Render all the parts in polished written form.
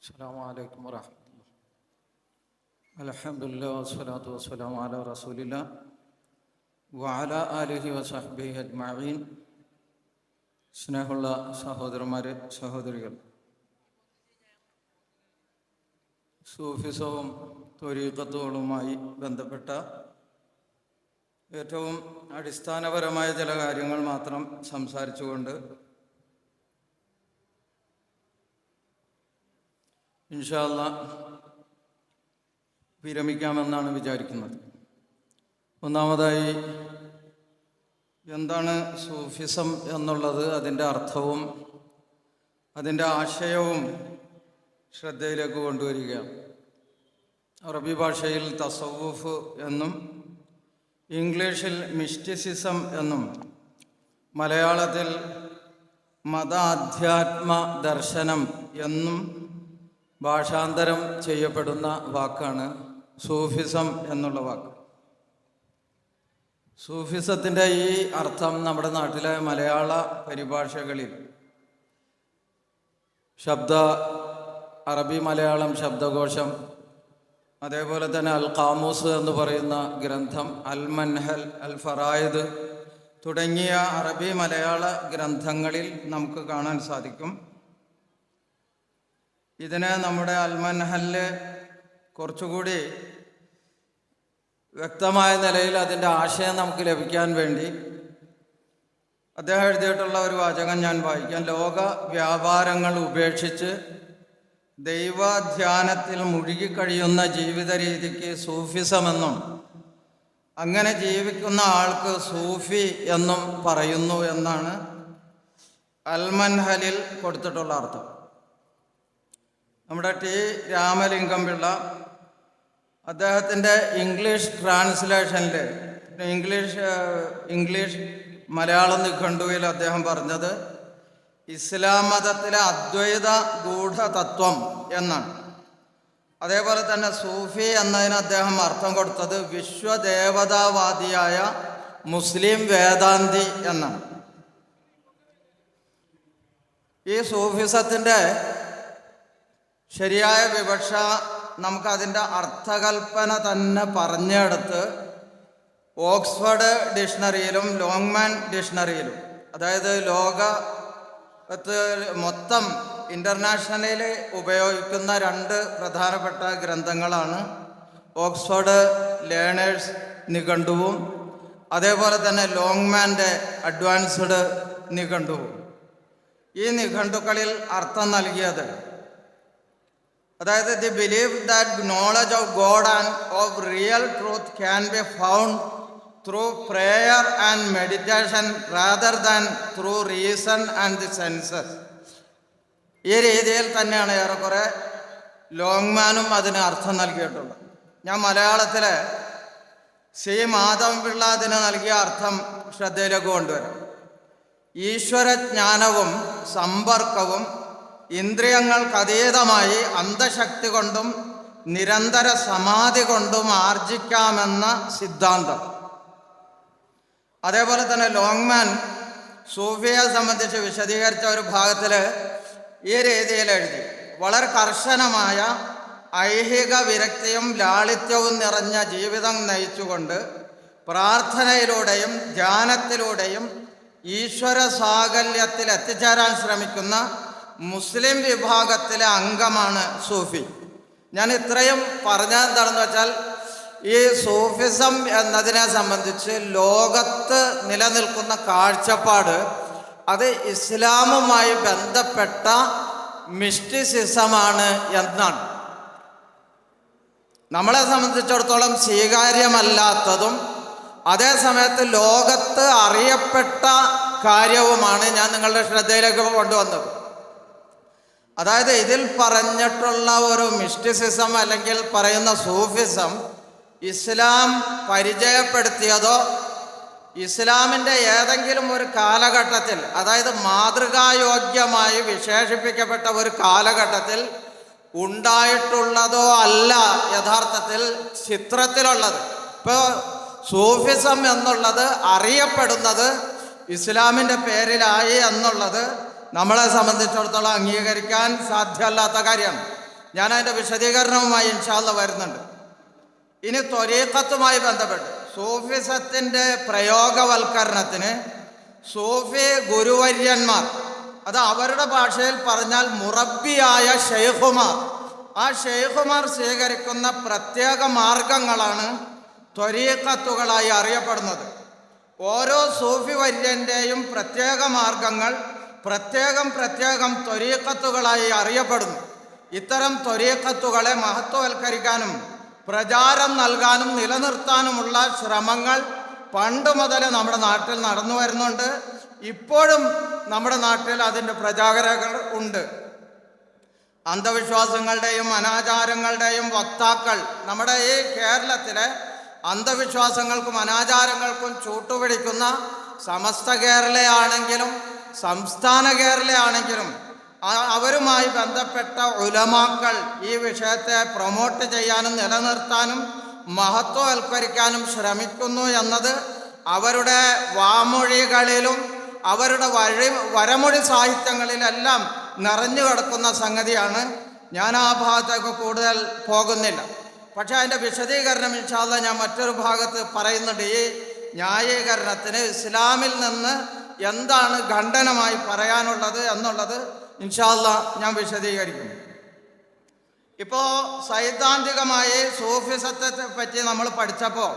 അസ്സലാമു അലൈക്കും വറഹ്മത്തുള്ളാഹി. അൽഹംദുലില്ലാഹി വസ്സലാത്തു വസ്സലാമു അലാ റസൂലില്ലാഹി വഅലാ ആലിഹി വസഹ്ബിഹി അജ്മഈൻ. സ്നേഹമുള്ള സഹോദരന്മാരെ, സഹോദരികൾ, സൂഫിസവും ത്വരീഖത്തുകളുമായി ബന്ധപ്പെട്ട ഏറ്റവും അടിസ്ഥാനപരമായ ചില കാര്യങ്ങൾ മാത്രം സംസാരിച്ചുകൊണ്ട് ഇൻഷാ അല്ലാഹ് വിരമിക്കാമെന്നാണ് വിചാരിക്കുന്നത്. ഒന്നാമതായി, എന്താണ് സൂഫിസം എന്നുള്ളത്, അതിൻ്റെ അർത്ഥവും അതിൻ്റെ ആശയവും ശ്രദ്ധയിലേക്ക് കൊണ്ടുവരിക. അറബി ഭാഷയിൽ തസവുഫ് എന്നും ഇംഗ്ലീഷിൽ മിസ്റ്റിസിസം എന്നും മലയാളത്തിൽ മത അധ്യാത്മ ദർശനം എന്നും ഭാഷാന്തരം ചെയ്യപ്പെടുന്ന വാക്കാണ് സൂഫിസം എന്നുള്ള വാക്ക്. സൂഫിസത്തിൻ്റെ ഈ അർത്ഥം നമ്മുടെ നാട്ടിലെ മലയാള പരിഭാഷകളിൽ അറബി മലയാളം ശബ്ദകോശം, അതേപോലെ തന്നെ അൽ ഖാമൂസ് എന്ന് പറയുന്ന ഗ്രന്ഥം, അൽ മൻഹൽ, അൽ ഫറായിദ് തുടങ്ങിയ അറബി മലയാള ഗ്രന്ഥങ്ങളിൽ നമുക്ക് കാണാൻ സാധിക്കും. ഇതിന് നമ്മുടെ അൽ മൻഹലില് കുറച്ചുകൂടി വ്യക്തമായ നിലയിൽ അതിൻ്റെ ആശയം നമുക്ക് ലഭിക്കാൻ വേണ്ടി അദ്ദേഹം എഴുതിയിട്ടുള്ള ഒരു വാചകം ഞാൻ വായിക്കാം. ലോക വ്യാപാരങ്ങൾ ഉപേക്ഷിച്ച് ദൈവധ്യാനത്തിൽ മുഴുകിക്കഴിയുന്ന ജീവിത രീതിക്ക് സൂഫിസമെന്നും അങ്ങനെ ജീവിക്കുന്ന ആൾക്ക് സൂഫി എന്നും പറയുന്നു എന്നാണ് അൽ മൻഹലിൽ കൊടുത്തിട്ടുള്ള അർത്ഥം. നമ്മുടെ ടി രാമലിംഗം പിള്ള അദ്ദേഹത്തിൻ്റെ ഇംഗ്ലീഷ് ട്രാൻസ്ലേഷനിൽ ഇംഗ്ലീഷ് മലയാളം നിഘണ്ടുവിൽ അദ്ദേഹം പറഞ്ഞത് ഇസ്ലാം മതത്തിലെ അദ്വൈത ഗൂഢതത്വം എന്നാണ്. അതേപോലെ തന്നെ സൂഫി എന്നതിന് അദ്ദേഹം അർത്ഥം കൊടുത്തത് വിശ്വദേവതാവാദിയായ മുസ്ലിം വേദാന്തി എന്നാണ്. ഈ സൂഫിസത്തിൻ്റെ ശരിയായ വിവക്ഷ നമുക്കതിൻ്റെ അർത്ഥകൽപ്പന തന്നെ പറഞ്ഞെടുത്ത് ഓക്സ്ഫോർഡ് ഡിക്ഷണറിയിലും ലോങ്മാൻ ഡിക്ഷണറിയിലും, അതായത് ലോകത്ത് മൊത്തം ഇൻ്റർനാഷണലിൽ ഉപയോഗിക്കുന്ന രണ്ട് പ്രധാനപ്പെട്ട ഗ്രന്ഥങ്ങളാണ് ഓക്സ്ഫോർഡ് ലേണേഴ്സ് നിഘണ്ടുവും അതേപോലെ തന്നെ ലോങ്മാൻ്റെ അഡ്വാൻസ്ഡ് നിഘണ്ടുവും. ഈ നിഘണ്ടുക്കളിൽ അർത്ഥം നൽകിയത്, അതായത് the believe that knowledge of God and of real truth can be found through prayer and meditation rather than through reason and the census. ഈ രീതിയിൽ തന്നെയാണ് ഏറെക്കുറെ ലോങ്മാനും അതിന് അർത്ഥം നൽകിയിട്ടുള്ളത്. ഞാൻ മലയാളത്തിലെ സി മാധവൻപിള്ള അതിന് നൽകിയ അർത്ഥം ശ്രദ്ധയിലേക്ക് കൊണ്ടുവരാം. ഈശ്വരജ്ഞാനവും സമ്പർക്കവും ഇന്ദ്രിയങ്ങൾക്കതീതമായി അന്ധശക്തി കൊണ്ടും നിരന്തര സമാധി കൊണ്ടും ആർജിക്കാമെന്ന സിദ്ധാന്തം. അതേപോലെ തന്നെ ലോങ്മാൻ സൂഫിയെ സംബന്ധിച്ച് വിശദീകരിച്ച ഒരു ഭാഗത്തിൽ ഈ രീതിയിൽ എഴുതി, വളരെ കർശനമായ ഐഹിക വിരക്തിയും ലാളിത്യവും നിറഞ്ഞ ജീവിതം നയിച്ചുകൊണ്ട് പ്രാർത്ഥനയിലൂടെയും ധ്യാനത്തിലൂടെയും ഈശ്വര സാകല്യത്തിൽ എത്തിച്ചേരാൻ ശ്രമിക്കുന്ന മുസ്ലിം വിഭാഗത്തിലെ അംഗമാണ് സൂഫി. ഞാൻ ഇത്രയും പറഞ്ഞതെന്താണെന്ന് വെച്ചാൽ, ഈ സൂഫിസം എന്നതിനെ സംബന്ധിച്ച് ലോകത്ത് നിലനിൽക്കുന്ന കാഴ്ചപ്പാട് അത് ഇസ്ലാമുമായി ബന്ധപ്പെട്ട മിസ്റ്റിസിസമാണ് എന്നാണ്. നമ്മളെ സംബന്ധിച്ചിടത്തോളം സ്വീകാര്യമല്ലാത്തതും അതേസമയത്ത് ലോകത്ത് അറിയപ്പെട്ട കാര്യവുമാണ് ഞാൻ നിങ്ങളുടെ ശ്രദ്ധയിലേക്ക് കൊണ്ടുവന്നത്. അതായത് ഇതിൽ പറഞ്ഞിട്ടുള്ള ഒരു മിസ്റ്റിസിസം അല്ലെങ്കിൽ പറയുന്ന സൂഫിസം ഇസ്ലാം പരിചയപ്പെടുത്തിയതോ ഇസ്ലാമിൻ്റെ ഏതെങ്കിലും ഒരു കാലഘട്ടത്തിൽ, അതായത് മാതൃകായോഗ്യമായി വിശേഷിപ്പിക്കപ്പെട്ട ഒരു കാലഘട്ടത്തിൽ ഉണ്ടായിട്ടുള്ളതോ അല്ല യഥാർത്ഥത്തിൽ ചിത്രത്തിലുള്ളത്. ഇപ്പോൾ സൂഫിസം എന്നുള്ളത് അറിയപ്പെടുന്നത് ഇസ്ലാമിൻ്റെ പേരിലായി എന്നുള്ളത് നമ്മളെ സംബന്ധിച്ചിടത്തോളം അംഗീകരിക്കാൻ സാധ്യമല്ലാത്ത കാര്യമാണ്. ഞാൻ അതിൻ്റെ വിശദീകരണവുമായി ഇൻഷാ അല്ലാഹ് വരുന്നുണ്ട്. ഇനി ത്വരീഖത്തുമായി ബന്ധപ്പെട്ട് സൂഫിസത്തിൻ്റെ പ്രയോഗവൽക്കരണത്തിന് സൂഫി ഗുരുവര്യന്മാർ, അത് അവരുടെ ഭാഷയിൽ പറഞ്ഞാൽ മുറബ്ബിയായ ഷെയ്ഖുമാർ, ആ ഷെയ്ഖുമാർ സ്വീകരിക്കുന്ന പ്രത്യേക മാർഗങ്ങളാണ് ത്വരീഖത്തുകളായി അറിയപ്പെടുന്നത്. ഓരോ സൂഫി വര്യൻ്റെയും പ്രത്യേക മാർഗങ്ങൾ പ്രത്യേകം ത്വരീഖത്തുകളായി അറിയപ്പെടുന്നു. ഇത്തരം ത്വരീഖത്തുകളെ മഹത്വവൽക്കരിക്കാനും പ്രചാരം നൽകാനും നിലനിർത്താനുമുള്ള ശ്രമങ്ങൾ പണ്ട് മുതൽ നമ്മുടെ നാട്ടിൽ നടന്നു വരുന്നുണ്ട്. ഇപ്പോഴും നമ്മുടെ നാട്ടിൽ അതിൻ്റെ പ്രചാരകർ ഉണ്ട്. അന്ധവിശ്വാസങ്ങളുടെയും അനാചാരങ്ങളുടെയും വക്താക്കൾ നമ്മുടെ ഈ കേരളത്തിലെ അന്ധവിശ്വാസങ്ങൾക്കും അനാചാരങ്ങൾക്കും ചൂട്ടുപിടിക്കുന്ന സമസ്ത കേരളയാണെങ്കിലും സംസ്ഥാന കേരളയാണെങ്കിലും അവരുമായി ബന്ധപ്പെട്ട ഉലമാക്കൾ ഈ വിഷയത്തെ പ്രൊമോട്ട് ചെയ്യാനും നിലനിർത്താനും മഹത്വവൽക്കരിക്കാനും ശ്രമിക്കുന്നു എന്നത് അവരുടെ വാമൊഴികളിലും അവരുടെ വരമൊഴി സാഹിത്യങ്ങളിലെല്ലാം നിറഞ്ഞു കിടക്കുന്ന സംഗതിയാണ്. ഞാൻ ആ ഭാഗത്തേക്ക് കൂടുതൽ പോകുന്നില്ല. പക്ഷേ അതിൻ്റെ വിശദീകരണം ഇൻഷാ അല്ലാഹ് ഞാൻ മറ്റൊരു ഭാഗത്ത് പറയുന്നുണ്ട്. ഈ ന്യായീകരണത്തിന് ഇസ്ലാമിൽ നിന്ന് എന്താണ് ഖണ്ഡനമായി പറയാനുള്ളത് എന്നുള്ളത് ഇൻഷാ അല്ലാഹ് ഞാൻ വിശദീകരിക്കും. ഇപ്പോൾ സൈദ്ധാന്തികമായി സൂഫിസത്തെ പറ്റി നമ്മൾ പഠിച്ചപ്പോൾ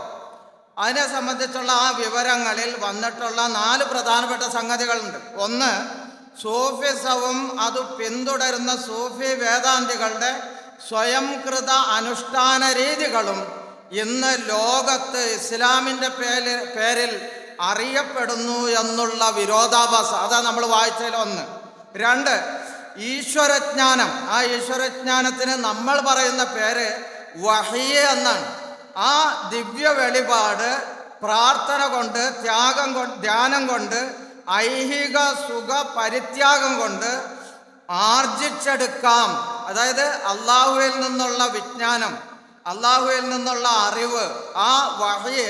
അതിനെ സംബന്ധിച്ചുള്ള ആ വിവരങ്ങളിൽ വന്നിട്ടുള്ള 4 പ്രധാനപ്പെട്ട സംഗതികളുണ്ട്. ഒന്ന്, സൂഫിസവും അത് പിന്തുടരുന്ന സൂഫി വേദാന്തികളുടെ സ്വയംകൃത അനുഷ്ഠാന രീതികളും ഇന്ന് ലോകത്ത് ഇസ്ലാമിൻ്റെ പേരിൽ അറിയപ്പെടുന്നു എന്നുള്ള വിരോധാഭാസം, അതാണ് നമ്മൾ വായിച്ചതിൽ ഒന്ന്. 2, ഈശ്വരജ്ഞാനം. ആ ഈശ്വരജ്ഞാനത്തിന് നമ്മൾ പറയുന്ന പേര് വഹി എന്നാണ്. ആ ദിവ്യ വെളിപാട് പ്രാർത്ഥന കൊണ്ട്, ത്യാഗം കൊണ്ട്, ധ്യാനം കൊണ്ട്, ഐഹിക സുഖ പരിത്യാഗം കൊണ്ട് ആർജിച്ചെടുക്കാം. അതായത് അള്ളാഹുവിൽ നിന്നുള്ള വിജ്ഞാനം, അള്ളാഹുവിൽ നിന്നുള്ള അറിവ്, ആ വഹി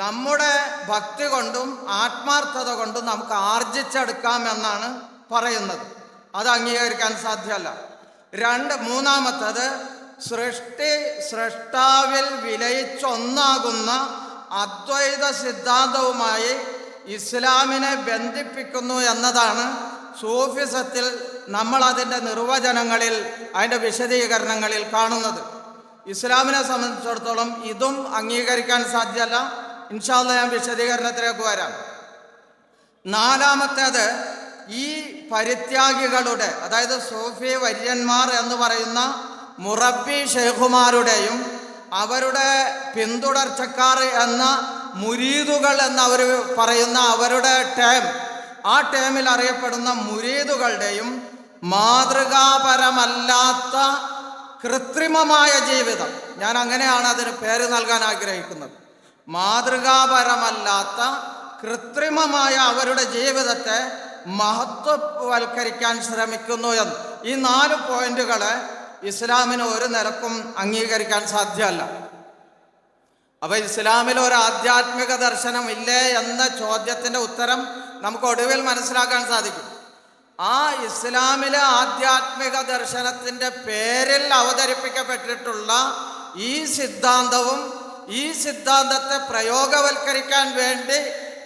നമ്മുടെ ഭക്തി കൊണ്ടും ആത്മാർത്ഥത കൊണ്ടും നമുക്ക് ആർജിച്ചെടുക്കാം എന്നാണ് പറയുന്നത്. അത് അംഗീകരിക്കാൻ സാധ്യമല്ല. മൂന്നാമത്തത്, സൃഷ്ടാവിൽ വിലയിച്ചൊന്നാകുന്ന അദ്വൈത സിദ്ധാന്തവുമായി ഇസ്ലാമിനെ ബന്ധിപ്പിക്കുന്നു എന്നതാണ് സൂഫിസത്തിൽ നമ്മൾ അതിൻ്റെ നിർവചനങ്ങളിൽ അതിൻ്റെ വിശദീകരണങ്ങളിൽ കാണുന്നത്. ഇസ്ലാമിനെ സംബന്ധിച്ചിടത്തോളം ഇതും അംഗീകരിക്കാൻ സാധ്യമല്ല. ഇൻഷാ അല്ലാഹ് ഞാൻ വിശദീകരണത്തിലേക്ക് വരാം. നാലാമത്തേത്, ഈ പരിത്യാഗികളുടെ, അതായത് സൂഫി വര്യന്മാർ എന്ന് പറയുന്ന മുറബ്ബി ഷെയ്ഖുമാരുടെയും അവരുടെ പിന്തുടർച്ചക്കാർ എന്ന മുരീദുകൾ എന്നവർ പറയുന്ന അവരുടെ ടേം, ആ ടേമിൽ അറിയപ്പെടുന്ന മുരീദുകളുടെയും മാതൃകാപരമല്ലാത്ത കൃത്രിമമായ ജീവിതം, ഞാൻ അങ്ങനെയാണ് അതിന് പേര് നൽകാൻ ആഗ്രഹിക്കുന്നത്, മാതൃകാപരമല്ലാത്ത കൃത്രിമമായ അവരുടെ ജീവിതത്തെ മഹത്വവൽക്കരിക്കാൻ ശ്രമിക്കുന്നു എന്ന്. ഈ 4 പോയിന്റുകളെ ഇസ്ലാമിന് ഒരു നിലക്കും അംഗീകരിക്കാൻ സാധ്യമല്ല. അപ്പോൾ ഇസ്ലാമിൽ ഒരു ആധ്യാത്മിക ദർശനം ഇല്ലേ എന്ന ചോദ്യത്തിൻ്റെ ഉത്തരം നമുക്ക് ഒടുവിൽ മനസ്സിലാക്കാൻ സാധിക്കും. ആ ഇസ്ലാമിലെ ആധ്യാത്മിക ദർശനത്തിൻ്റെ പേരിൽ അവതരിപ്പിക്കപ്പെട്ടിട്ടുള്ള ഈ സിദ്ധാന്തവും ഈ സിദ്ധാന്തത്തെ പ്രയോഗവൽക്കരിക്കാൻ വേണ്ടി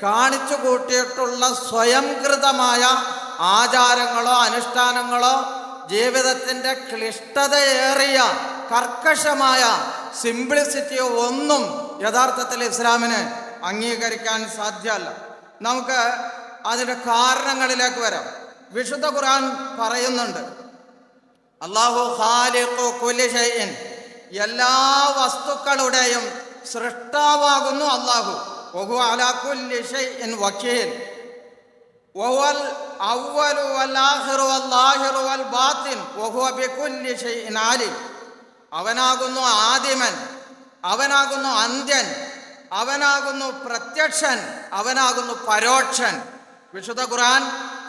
കാണിച്ചു കൂട്ടിയിട്ടുള്ള സ്വയംകൃതമായ ആചാരങ്ങളോ അനുഷ്ഠാനങ്ങളോ ജീവിതത്തിൻ്റെ ക്ലിഷ്ടതയേറിയ കർക്കശമായ സിംപ്ലിസിറ്റിയോ ഒന്നും യഥാർത്ഥത്തിൽ ഇസ്ലാമിന് അംഗീകരിക്കാൻ സാധ്യമല്ല. നമുക്ക് അതിൻ്റെ കാരണങ്ങളിലേക്ക് വരാം. വിശുദ്ധ ഖുർആൻ പറയുന്നുണ്ട്, അല്ലാഹു ഖാലിഖു കുല്ലി ഷൈഇൻ, എല്ലാ വസ്തുക്കളുടെയും സൃഷ്ടാവാകുന്നു അല്ലാഹു. വഹുവ അലാ കുല്ലി ഷൈഇൻ വകീൽ. വഹുവൽ അവ്വലു വൽ ആഖിറു വൽ ളാഹിറു വൽ ബാത്തിൻ വഹുവ ബികുല്ലി ഷൈഇൻ ആലിം. അവനാകുന്നു ആദിമൻ, അവനാകുന്നു അന്ത്യൻ, അവനാകുന്നു പ്രത്യക്ഷൻ, അവനാകുന്നു പരോക്ഷൻ. വിശുദ്ധ ഖുർആൻ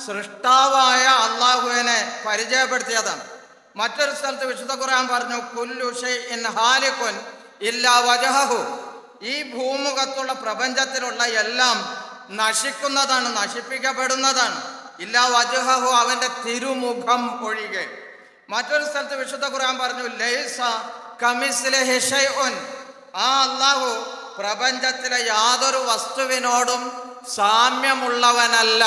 സൃഷ്ടാവായ അള്ളാഹുവിനെ പരിചയപ്പെടുത്തിയതാണ്. മറ്റൊരു സ്ഥലത്ത് വിശുദ്ധ ഖുർആൻ പറഞ്ഞു, കുല്ലു ഷൈഇൻ ഹാലികുൻ ഇല്ലാ വജഹഹു. ഈ ഭൂമുഖത്തുള്ള പ്രപഞ്ചത്തിലുള്ള എല്ലാം നശിക്കുന്നതാണ്, നശിപ്പിക്കപ്പെടുന്നതാണ്. ഇല്ലാ വജഹഹു, അവൻ്റെ തിരുമുഖം ഒഴികെ. മറ്റൊരു സ്ഥലത്ത് വിശുദ്ധ ഖുർആൻ പറഞ്ഞു, ലൈസ കമിസ്ലിഹി ഷൈഉൻ, ആ അല്ലാഹു പ്രപഞ്ചത്തിലെ യാതൊരു വസ്തുവിനോടും സാമ്യമുള്ളവനല്ല.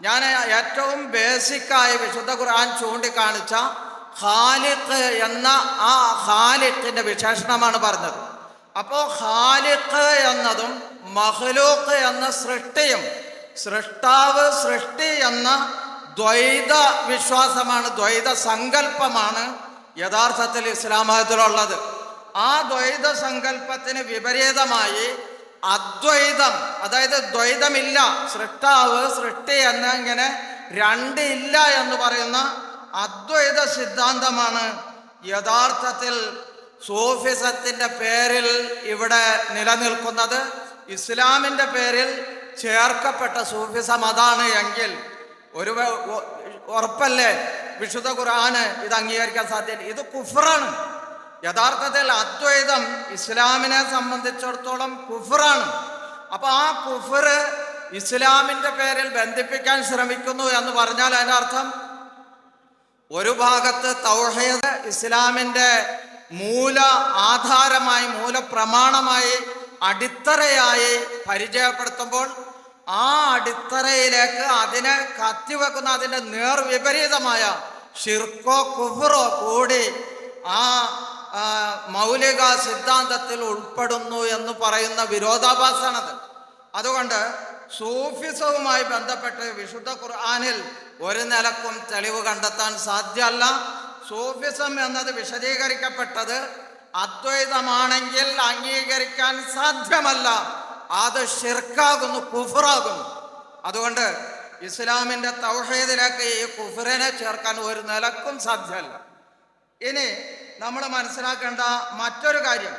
ഞാൻ ഏറ്റവും ബേസിക്കായി വിശുദ്ധ ഖുർആൻ ചൂണ്ടിക്കാണിച്ച ഖാലിഖ് എന്ന ആ ഖാലിഖിന്റെ വിശേഷണമാണ് പറഞ്ഞത്. അപ്പോൾ ഖാലിഖ് എന്നതും മഖ്ലൂഖ് എന്ന സൃഷ്ടിയും, സൃഷ്ടാവ് സൃഷ്ടി എന്ന ദ്വൈത വിശ്വാസമാണ്, ദ്വൈത സങ്കല്പമാണ് യഥാർത്ഥത്തിൽ ഇസ്ലാം മതത്തിലുള്ളത്. ആ ദ്വൈത സങ്കല്പത്തിന് വിപരീതമായി അദ്വൈതം, അതായത് ദ്വൈതമില്ല, സൃഷ്ടാവ് സൃഷ്ടി എന്നിങ്ങനെ രണ്ടില്ല എന്ന് പറയുന്ന അദ്വൈത സിദ്ധാന്തമാണ് യഥാർത്ഥത്തിൽ സൂഫിസത്തിന്റെ പേരിൽ ഇവിടെ നിലനിൽക്കുന്നത്. ഇസ്ലാമിന്റെ പേരിൽ ചേർക്കപ്പെട്ട സൂഫിസം അതാണ് എങ്കിൽ ഒരു ഉറപ്പല്ലേ വിശുദ്ധ ഖുർആന് ഇത് അംഗീകരിക്കാൻ സാധ്യത? ഇത് കുഫറാണ്. യഥാർത്ഥത്തിൽ അദ്വൈതം ഇസ്ലാമിനെ സംബന്ധിച്ചിടത്തോളം കുഫറാണ്. അപ്പൊ ആ കുഫർ ഇസ്ലാമിന്റെ പേരിൽ ബന്ധിപ്പിക്കാൻ ശ്രമിക്കുന്നു എന്ന് പറഞ്ഞാൽ അതിന്റെ അർത്ഥം ഒരു ഭാഗത്ത് തൗഹീദ് ഇസ്ലാമിന്റെ മൂല ആധാരമായി, മൂല പ്രമാണമായി, അടിത്തറയായി പരിചയപ്പെടുത്തുമ്പോൾ ആ അടിത്തറയിലേക്ക് അതിനെ കത്തിവെക്കുന്ന അതിൻ്റെ നേർവിപരീതമായ ഷിർക്കോ കുഫറോ കൂടി ആ മൗലിക സിദ്ധാന്തത്തിൽ ഉൾപ്പെടുന്നു എന്ന് പറയുന്ന വിരോധാഭാസമാണത്. അതുകൊണ്ട് സൂഫിസവുമായി ബന്ധപ്പെട്ട് വിശുദ്ധ ഖുർആനിൽ ഒരു നിലക്കും തെളിവ് കണ്ടെത്താൻ സാധ്യമല്ല. സൂഫിസം എന്നത് വിശദീകരിക്കപ്പെട്ടത് അദ്വൈതമാണെങ്കിൽ അംഗീകരിക്കാൻ സാധ്യമല്ല, അത് ഷിർക്കാകുന്നു, കുഫറാകുന്നു. അതുകൊണ്ട് ഇസ്ലാമിൻ്റെ തൗഹീദിലേക്ക് ഈ കുഫറിനെ ചേർക്കാൻ ഒരു നിലക്കും സാധ്യമല്ല. ഇനി നമ്മൾ മനസ്സിലാക്കേണ്ട മറ്റൊരു കാര്യം,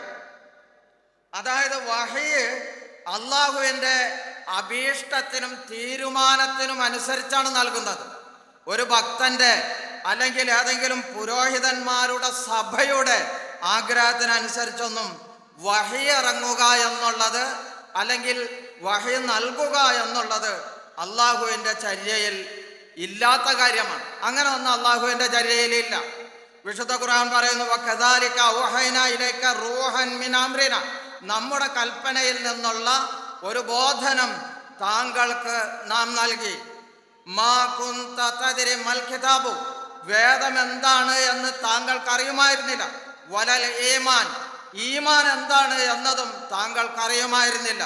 അതായത് വഹയ് അള്ളാഹുവിൻ്റെ അഭീഷ്ടത്തിനും തീരുമാനത്തിനും അനുസരിച്ചാണ് നൽകുന്നത്. ഒരു ഭക്തന്റെ അല്ലെങ്കിൽ ഏതെങ്കിലും പുരോഹിതന്മാരുടെ സഭയുടെ ആഗ്രഹത്തിനനുസരിച്ചൊന്നും വഹി ഇറങ്ങുക എന്നുള്ളത് അല്ലെങ്കിൽ വഹി നൽകുക എന്നുള്ളത് അള്ളാഹുവിൻ്റെ ചര്യയിൽ ഇല്ലാത്ത കാര്യമാണ്. അങ്ങനെ ഒന്നും അള്ളാഹുവിൻ്റെ ചര്യയിലില്ല. വിശുദ്ധ ഖുർആൻ പറയുന്നു, വകദാലിക ഔഹൈനാ ഇലൈക റൂഹൻ മിൻ അംരിനാ, നമ്മുടെ കൽപ്പനയിൽ നിന്നുള്ള ഒരു ബോധനം താങ്കൾക്ക് നാം നൽകി. മാ കുന്ത തദ്രി മൽ കിതാബു, വേദം എന്താണ് എന്ന് താങ്കൾക്ക് അറിയുമായിരുന്നില്ല. വലൽ ഈമാൻ, ഈമാൻ എന്താണ് എന്നതും താങ്കൾക്ക് അറിയുമായിരുന്നില്ല.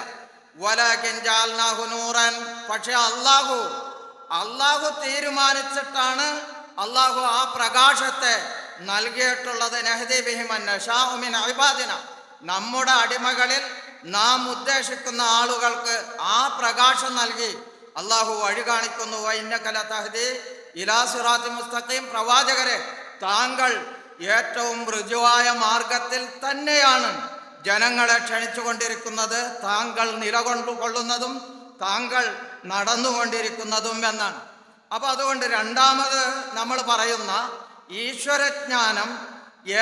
വലകിൻ ജഅൽനാഹു നൂറൻ, പക്ഷെ അള്ളാഹു തീരുമാനിച്ചിട്ടാണ് അള്ളാഹു ആ പ്രകാശത്തെ നൽകിയിട്ടുള്ളത്. നഹ്ദി ബിഹി മൻ നശാഉ മിൻ ഇബാദിന, നമ്മുടെ അടിമകളിൽ നാം ഉദ്ദേശിക്കുന്ന ആളുകൾക്ക് ആ പ്രകാശം നൽകി അള്ളാഹു വഴി കാണിക്കുന്നു. വഇന്നക ലതഹ്ദി ഇലാ സിറാത്തി മുസ്തഖീം, പ്രവാചകരെ താങ്കൾ ഏറ്റവും ഋജുവായ മാർഗത്തിൽ തന്നെയാണ് ജനങ്ങളെ ക്ഷണിച്ചു കൊണ്ടിരിക്കുന്നത്, താങ്കൾ നിലകൊള്ളുന്നതും താങ്കൾ നടന്നുകൊണ്ടിരിക്കുന്നതും എന്നാണ്. അപ്പൊ അതുകൊണ്ട് രണ്ടാമത് നമ്മൾ പറയുന്ന ഈശ്വരജ്ഞാനം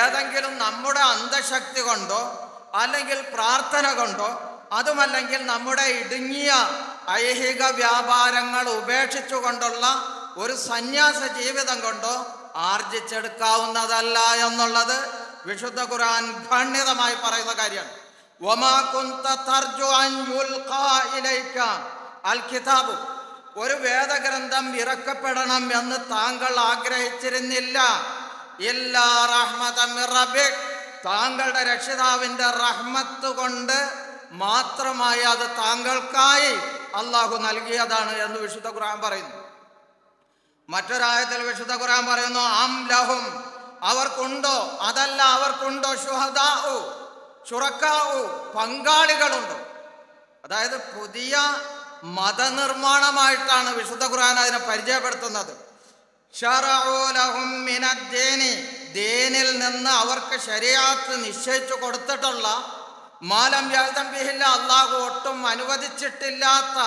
ഏതെങ്കിലും നമ്മുടെ അന്ധശക്തി കൊണ്ടോ അല്ലെങ്കിൽ പ്രാർത്ഥന കൊണ്ടോ അതുമല്ലെങ്കിൽ നമ്മുടെ ഇടുങ്ങിയ ഐഹിക വ്യാപാരങ്ങൾ ഉപേക്ഷിച്ചുകൊണ്ടുള്ള ഒരു സന്യാസ ജീവിതം കൊണ്ടോ ആർജിച്ചെടുക്കാവുന്നതല്ല എന്നുള്ളത് വിശുദ്ധ ഖുർആൻ ഖണ്ഡിതമായി പറയുന്ന കാര്യമാണ്. വമാ കുന്ത തർജു അൻ യുൽഖാ ഇലൈക അൽ കിതാബു, ഒരു വേദഗ്രന്ഥം ഇറക്കപ്പെടണം എന്ന് താങ്കൾ ആഗ്രഹിച്ചിരുന്നില്ല. ഇല്ലാ റഹ്മതൻ മിർ റബ്ബിക്, താങ്കളുടെ രക്ഷിതാവിൻ്റെ റഹ്മത്ത് കൊണ്ട് മാത്രമായി അത് താങ്കൾക്കായി അള്ളാഹു നൽകിയതാണ് എന്ന് വിശുദ്ധ ഖുർആൻ പറയുന്നു. മറ്റൊരായത്തിൽ വിശുദ്ധ ഖുർആൻ പറയുന്നു, അം ലഹും, അവർക്കുണ്ടോ, അതല്ല അവർക്കുണ്ടോ ശുഹദാഉ, ശുറക്കാഉ, പങ്കാളികളുണ്ടോ. അതായത് പുതിയ മതനിർമ്മാണമായിട്ടാണ് വിശുദ്ധ ഖുർആൻ അതിനെ പരിചയപ്പെടുത്തുന്നത്. ശറഉ ലഹും മിനദ്ദീനി, ദീനിൽ നിന്ന് അവർക്ക് ശരീഅത്ത് നിശ്ചയിച്ചു കൊടുത്തിട്ടുള്ള മാലം യഅ്ദൻ ബിഹില്ല, അല്ലാഹു ഒട്ടും അനുവദിച്ചിട്ടില്ലാത്ത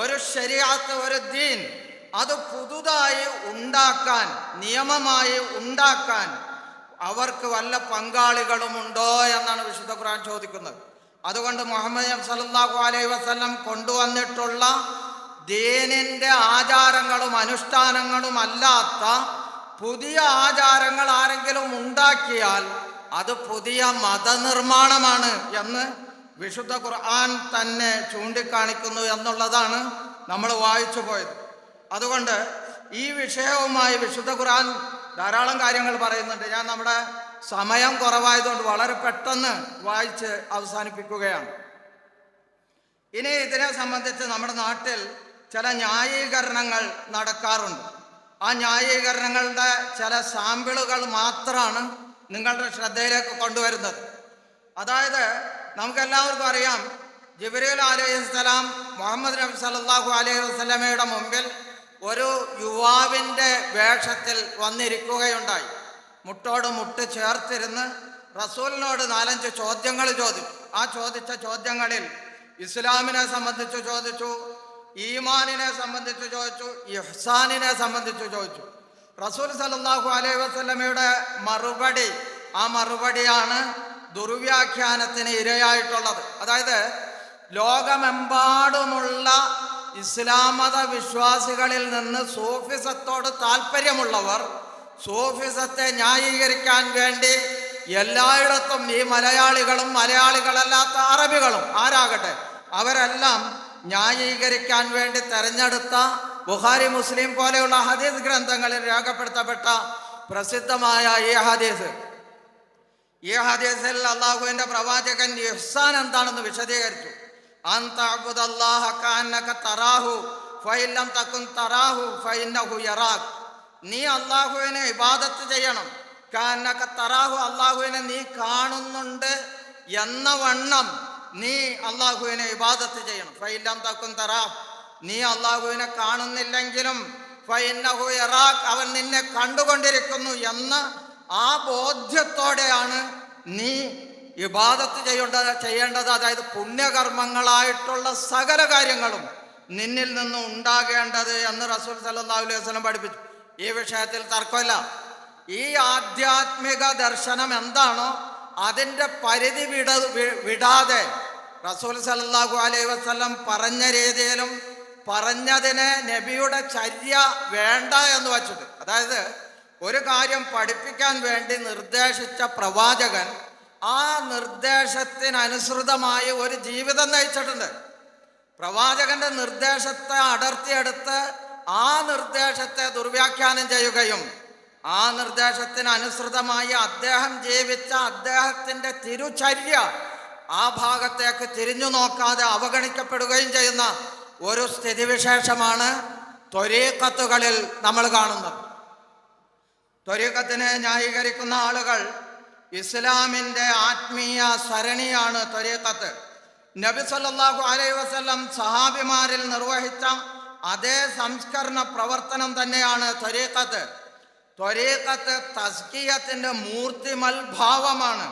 ഒരു ശരീഅത്ത്, ഒരു ദീൻ, അത് പുതുതായി ഉണ്ടാക്കാൻ, നിയമമായി ഉണ്ടാക്കാൻ അവർക്ക് വല്ല പങ്കാളികളുമുണ്ടോ എന്നാണ് വിശുദ്ധ ഖുർആൻ ചോദിക്കുന്നത്. അതുകൊണ്ട് മുഹമ്മദ് സല്ലല്ലാഹു അലൈഹി വസല്ലം കൊണ്ടുവന്നിട്ടുള്ള ദീനിൻ്റെ ആചാരങ്ങളും അനുഷ്ഠാനങ്ങളും അല്ലാത്ത പുതിയ ആചാരങ്ങൾ ആരെങ്കിലും ഉണ്ടാക്കിയാൽ അത് പുതിയ മതനിർമ്മാണമാണ് എന്ന് വിശുദ്ധ ഖുർആൻ തന്നെ ചൂണ്ടിക്കാണിക്കുന്നു എന്നുള്ളതാണ് നമ്മൾ വായിച്ചു പോയത്. അതുകൊണ്ട് ഈ വിഷയവുമായി വിശുദ്ധ ഖുർആൻ ധാരാളം കാര്യങ്ങൾ പറയുന്നുണ്ട്. ഞാൻ നമ്മുടെ സമയം കുറവായതുകൊണ്ട് വളരെ പെട്ടെന്ന് വായിച്ച് അവസാനിപ്പിക്കുകയാണ്. ഇനി ഇതിനെ സംബന്ധിച്ച് നമ്മുടെ നാട്ടിൽ ചില ന്യായീകരണങ്ങൾ നടക്കാറുണ്ട്. ആ ന്യായീകരണങ്ങളുടെ ചില സാമ്പിളുകൾ മാത്രമാണ് നിങ്ങളുടെ ശ്രദ്ധയിലേക്ക് കൊണ്ടുവരുന്നത്. അതായത് നമുക്കെല്ലാവർക്കും അറിയാം, ജിബ്രീൽ അലൈഹിസ്സലാം മുഹമ്മദ് നബി സല്ലല്ലാഹു അലൈഹി വസല്ലമയുടെ മുമ്പിൽ ഒരു യുവാവിൻ്റെ വേഷത്തിൽ വന്നിരിക്കുകയുണ്ടായി. മുട്ടോട് മുട്ട് ചേർത്തിരുന്ന് റസൂലിനോട് 4-5 ചോദ്യങ്ങൾ ചോദിച്ചു. ആ ചോദിച്ച ചോദ്യങ്ങളിൽ ഇസ്ലാമിനെ സംബന്ധിച്ച് ചോദിച്ചു, ഈമാനിനെ സംബന്ധിച്ച് ചോദിച്ചു, ഇഹ്സാനിനെ സംബന്ധിച്ച് ചോദിച്ചു. റസൂൽ സല്ലല്ലാഹു അലൈഹി വസല്ലമയുടെ മറുപടി, ആ മറുപടിയാണ് ദുർവ്യാഖ്യാനത്തിന് ഇരയായിട്ടുള്ളത്. അതായത് ലോകമെമ്പാടുമുള്ള ഇസ്ലാം മത വിശ്വാസികളിൽ നിന്ന് സൂഫിസത്തോട് താല്പര്യമുള്ളവർ സൂഫിസത്തെ ന്യായീകരിക്കാൻ വേണ്ടി എല്ലായിടത്തും ഈ മലയാളികളും മലയാളികളല്ലാത്ത അറബികളും ആരാകട്ടെ അവരെല്ലാം ന്യായീകരിക്കാൻ വേണ്ടി തെരഞ്ഞെടുത്ത ബുഖാരി, മുസ്ലിം പോലെയുള്ള ഹദീസ് ഗ്രന്ഥങ്ങളിൽ രേഖപ്പെടുത്തപ്പെട്ട പ്രസിദ്ധമായ ഈ ഹദീസിൽ അള്ളാഹുവിൻ്റെ പ്രവാചകൻ ഇഹ്സാൻ എന്താണെന്ന് വിശദീകരിച്ചു. അൻ തഅബ്ദുല്ലാഹ കഅന്നക തറാഹു ഫഇൻ ലം തകുൻ തറാഹു ഫഇന്നഹു യറാക്. നീ അള്ളാഹുവിനെ ഇബാദത്ത് ചെയ്യണം. കഅന്നക തറാഹു, അള്ളാഹുവിനെ നീ കാണുന്നുണ്ട് എന്ന വണ്ണം നീ അള്ളാഹുവിനെ ഇബാദത്ത് ചെയ്യണം. ഫഇൻ ലം തകുൻ തറാഹു, നീ അള്ളാഹുവിനെ കാണുന്നില്ലെങ്കിലും ഫഇന്നഹു യറാക്, അവൻ നിന്നെ കണ്ടുകൊണ്ടിരിക്കുന്നു എന്ന ആ ബോധ്യത്തോടെയാണ് നീ ഇബാദത്ത് ചെയ്യേണ്ടത്. അതായത് പുണ്യകർമ്മങ്ങളായിട്ടുള്ള സകല കാര്യങ്ങളും നിന്നിൽ നിന്നും ഉണ്ടാകേണ്ടത് എന്ന് റസൂൽ സല്ലല്ലാഹു അലൈഹി വസല്ലം പഠിപ്പിച്ചു. ഈ വിഷയത്തിൽ തർക്കമില്ല. ഈ ആധ്യാത്മിക ദർശനം എന്താണോ അതിൻ്റെ പരിധി വിടാതെ റസൂൽ സല്ലല്ലാഹു അലൈഹി വസല്ലം പറഞ്ഞ രീതിയിലും പറഞ്ഞതിനെ നബിയുടെ ചര്യ വേണ്ട എന്ന് വച്ചിട്ട്, അതായത് ഒരു കാര്യം പഠിപ്പിക്കാൻ വേണ്ടി നിർദ്ദേശിച്ച പ്രവാചകൻ ആ നിർദ്ദേശത്തിനനുസൃതമായി ഒരു ജീവിതം നയിച്ചിട്ടുണ്ട്. പ്രവാചകന്റെ നിർദ്ദേശത്തെ അടർത്തിയെടുത്ത് ആ നിർദ്ദേശത്തെ ദുർവ്യാഖ്യാനം ചെയ്യുകയും ആ നിർദ്ദേശത്തിനനുസൃതമായി അദ്ദേഹം ജീവിച്ച അദ്ദേഹത്തിൻ്റെ തിരുചര്യ ആ ഭാഗത്തേക്ക് തിരിഞ്ഞു നോക്കാതെ അവഗണിക്കപ്പെടുകയും ചെയ്യുന്ന ഒരു സ്ഥിതിവിശേഷമാണ് ത്വരീഖത്തുകളിൽ നമ്മൾ കാണുന്നത്. ത്വരീഖത്തിനെ ന്യായീകരിക്കുന്ന ആളുകൾ ഇസ്ലാമിൻ്റെ ആത്മീയ സരണിയാണ് ത്വരീഖത്ത്. നബി സല്ലല്ലാഹു അലൈഹി വസല്ലം സഹാബിമാരിൽ നിർവഹിച്ച അതേ സംസ്കരണ പ്രവർത്തനം തന്നെയാണ് ത്വരീഖത്ത്. ത്വരീഖത്ത് തസ്കിയത്തിൻ്റെ മൂർത്തിമൽഭാവമാണ്,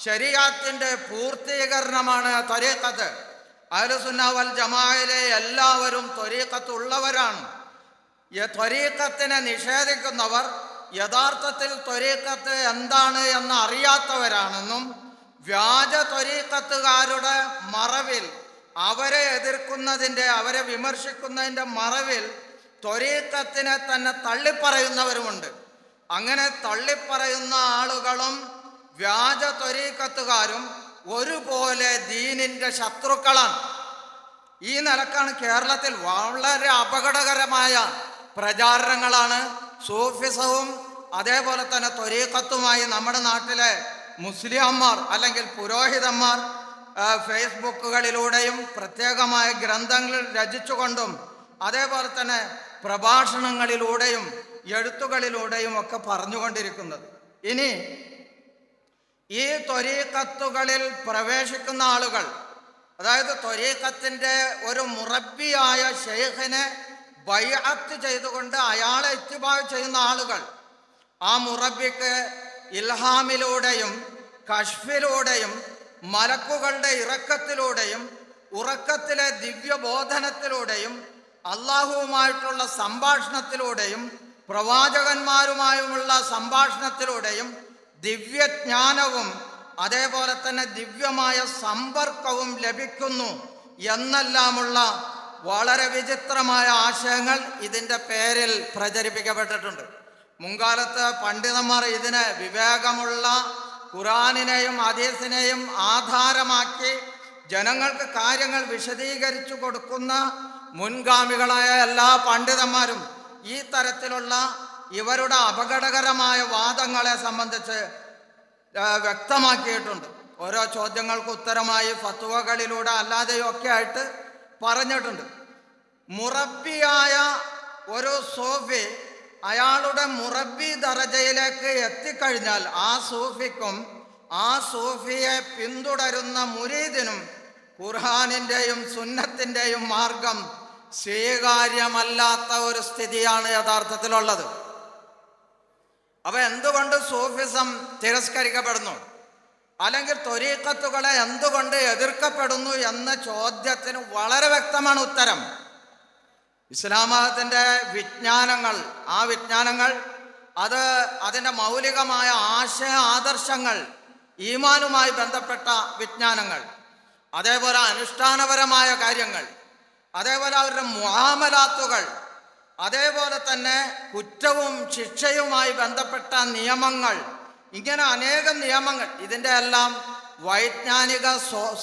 ശരീഅത്തിൻ്റെ പൂർത്തീകരണമാണ് ത്വരീഖത്ത്. അഹ്ലുസുന്ന വൽ ജമാഅയിലെ എല്ലാവരും ത്വരീഖത്ത് ഉള്ളവരാണ്. ത്വരീഖത്തിനെ നിഷേധിക്കുന്നവർ യഥാർത്ഥത്തിൽ ത്വരീഖത്ത് എന്താണ് എന്ന് അറിയാത്തവരാണെന്നും വ്യാജ ത്വരീഖത്തുകാരുടെ മറവിൽ അവരെ എതിർക്കുന്നതിൻ്റെ, അവരെ വിമർശിക്കുന്നതിൻ്റെ മറവിൽ ത്വരീഖത്തിനെ തന്നെ തള്ളിപ്പറയുന്നവരുമുണ്ട്. അങ്ങനെ തള്ളിപ്പറയുന്ന ആളുകളും വ്യാജ ത്വരീഖത്തുകാരും ഒരുപോലെ ദീനിൻ്റെ ശത്രുക്കളാണ്. ഈ നിലക്കാണ് കേരളത്തിൽ വളരെ അപകടകരമായ പ്രചാരണങ്ങളാണ് സൂഫിസവും അതേപോലെ തന്നെ ത്വരീഖത്തുമായി നമ്മുടെ നാട്ടിലെ മുസ്ലിംമാർ അല്ലെങ്കിൽ പുരോഹിതന്മാർ ഫേസ്ബുക്കുകളിലൂടെയും പ്രത്യേകമായ ഗ്രന്ഥങ്ങൾ രചിച്ചുകൊണ്ടും അതേപോലെ തന്നെ പ്രഭാഷണങ്ങളിലൂടെയും എഴുത്തുകളിലൂടെയും ഒക്കെ പറഞ്ഞുകൊണ്ടിരിക്കുന്നത്. ഇനി ഈ ത്വരീഖത്തുകളിൽ പ്രവേശിക്കുന്ന ആളുകൾ, അതായത് ത്വരീഖത്തിൻ്റെ ഒരു മുറബ്ബിയായ ശൈഖിനെ ബൈഅത്ത് ചെയ്തുകൊണ്ട് അയാളെ ഇത്തിബാ ചെയ്യുന്ന ആളുകൾ, ആ മുറബ്ബിക്ക് ഇൽഹാമിലൂടെയും കശ്ഫിലൂടെയും മലക്കുകളുടെ ഇറക്കത്തിലൂടെയും ഉറക്കത്തിലെ ദിവ്യബോധനത്തിലൂടെയും അള്ളാഹുവുമായിട്ടുള്ള സംഭാഷണത്തിലൂടെയും പ്രവാചകന്മാരുമായുമുള്ള സംഭാഷണത്തിലൂടെയും ദിവ്യജ്ഞാനവും അതേപോലെ തന്നെ ദിവ്യമായ സമ്പർക്കവും ലഭിക്കുന്നു എന്നെല്ലാമുള്ള വളരെ വിചിത്രമായ ആശയങ്ങൾ ഇതിൻ്റെ പേരിൽ പ്രചരിപ്പിക്കപ്പെട്ടിട്ടുണ്ട്. മുൻകാലത്ത് പണ്ഡിതന്മാർ ഇതിനെ വിവേകമുള്ള ഖുറാനിനെയും ഹദീസിനെയും ആധാരമാക്കി ജനങ്ങൾക്ക് കാര്യങ്ങൾ വിശദീകരിച്ചു കൊടുക്കുന്ന മുൻഗാമികളായ എല്ലാ പണ്ഡിതന്മാരും ഈ തരത്തിലുള്ള ഇവരുടെ അപകടകരമായ വാദങ്ങളെ സംബന്ധിച്ച് വ്യക്തമാക്കിയിട്ടുണ്ട്. ഓരോ ചോദ്യങ്ങൾക്ക് ഉത്തരമായി ഫത്വകളിലൂടെ അല്ലാതെയൊക്കെ ആയിട്ട് പറഞ്ഞിട്ടുണ്ട്. മുറബിയായ ഒരു സൂഫി അയാളുടെ മുറബി ദറജയിലേക്ക് എത്തിക്കഴിഞ്ഞാൽ ആ സൂഫിക്കും ആ സൂഫിയെ പിന്തുടരുന്ന മുരീദിനും ഖുർആനിൻ്റെയും സുന്നത്തിൻ്റെയും മാർഗം സ്വീകാര്യമല്ലാത്ത ഒരു സ്ഥിതിയാണ് യഥാർത്ഥത്തിലുള്ളത്. അപ്പൊ എന്തുകൊണ്ട് സൂഫിസം തിരസ്കരിക്കപ്പെടുന്നു, അല്ലെങ്കിൽ ത്വരീഖത്തുകളെ എന്തുകൊണ്ട് എതിർക്കപ്പെടുന്നു എന്ന ചോദ്യത്തിന് വളരെ വ്യക്തമാണ് ഉത്തരം. ഇസ്ലാം മതത്തിൻ്റെ വിജ്ഞാനങ്ങൾ, ആ വിജ്ഞാനങ്ങൾ അതിൻ്റെ മൗലികമായ ആശയ ആദർശങ്ങൾ, ഈമാനുമായി ബന്ധപ്പെട്ട വിജ്ഞാനങ്ങൾ, അതേപോലെ അനുഷ്ഠാനപരമായ കാര്യങ്ങൾ, അതേപോലെ അവരുടെ മുആമലാത്തുകൾ, അതേപോലെ തന്നെ കുറ്റവും ശിക്ഷയുമായി ബന്ധപ്പെട്ട നിയമങ്ങൾ, ഇങ്ങനെ അനേകം നിയമങ്ങൾ, ഇതിൻ്റെ എല്ലാം വൈജ്ഞാനിക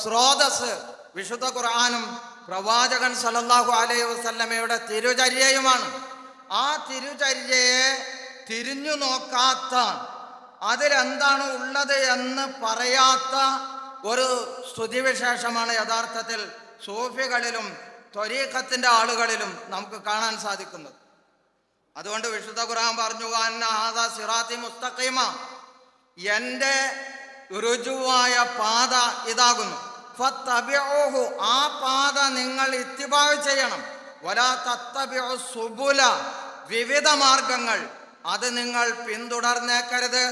സ്രോതസ് വിശുദ്ധ ഖുർആനും പ്രവാചകൻ സല്ലല്ലാഹു അലൈഹി വസല്ലമയുടെ തിരുചര്യയുമാണ്. ആ തിരുചര്യയെ തിരിഞ്ഞു നോക്കാത്ത, അതിലെന്താണ് ഉള്ളത് എന്ന് പറയാത്ത ഒരു സ്തുതിവിശേഷമാണ് യഥാർത്ഥത്തിൽ സൂഫികളിലും ത്വരീഖത്തിൻ്റെ ആളുകളിലും നമുക്ക് കാണാൻ സാധിക്കുന്നത്. അതുകൊണ്ട് വിശുദ്ധ ഖുർആൻ പറഞ്ഞു, അന്ന ഹാദാ സിറാത്തി മുസ്തഖീമ, എൻ്റെ രുജുവായ പാത ഇതാകുന്നു, ഫത്തബിഊഹു, ആ പാത നിങ്ങൾ ഇത്തിബാഅ് ചെയ്യണം, വലാ തത്തബിഉ സുബുല, വിവിധ മാർഗങ്ങൾ അത് നിങ്ങൾ പിന്തുടർന്നേക്കരുത്,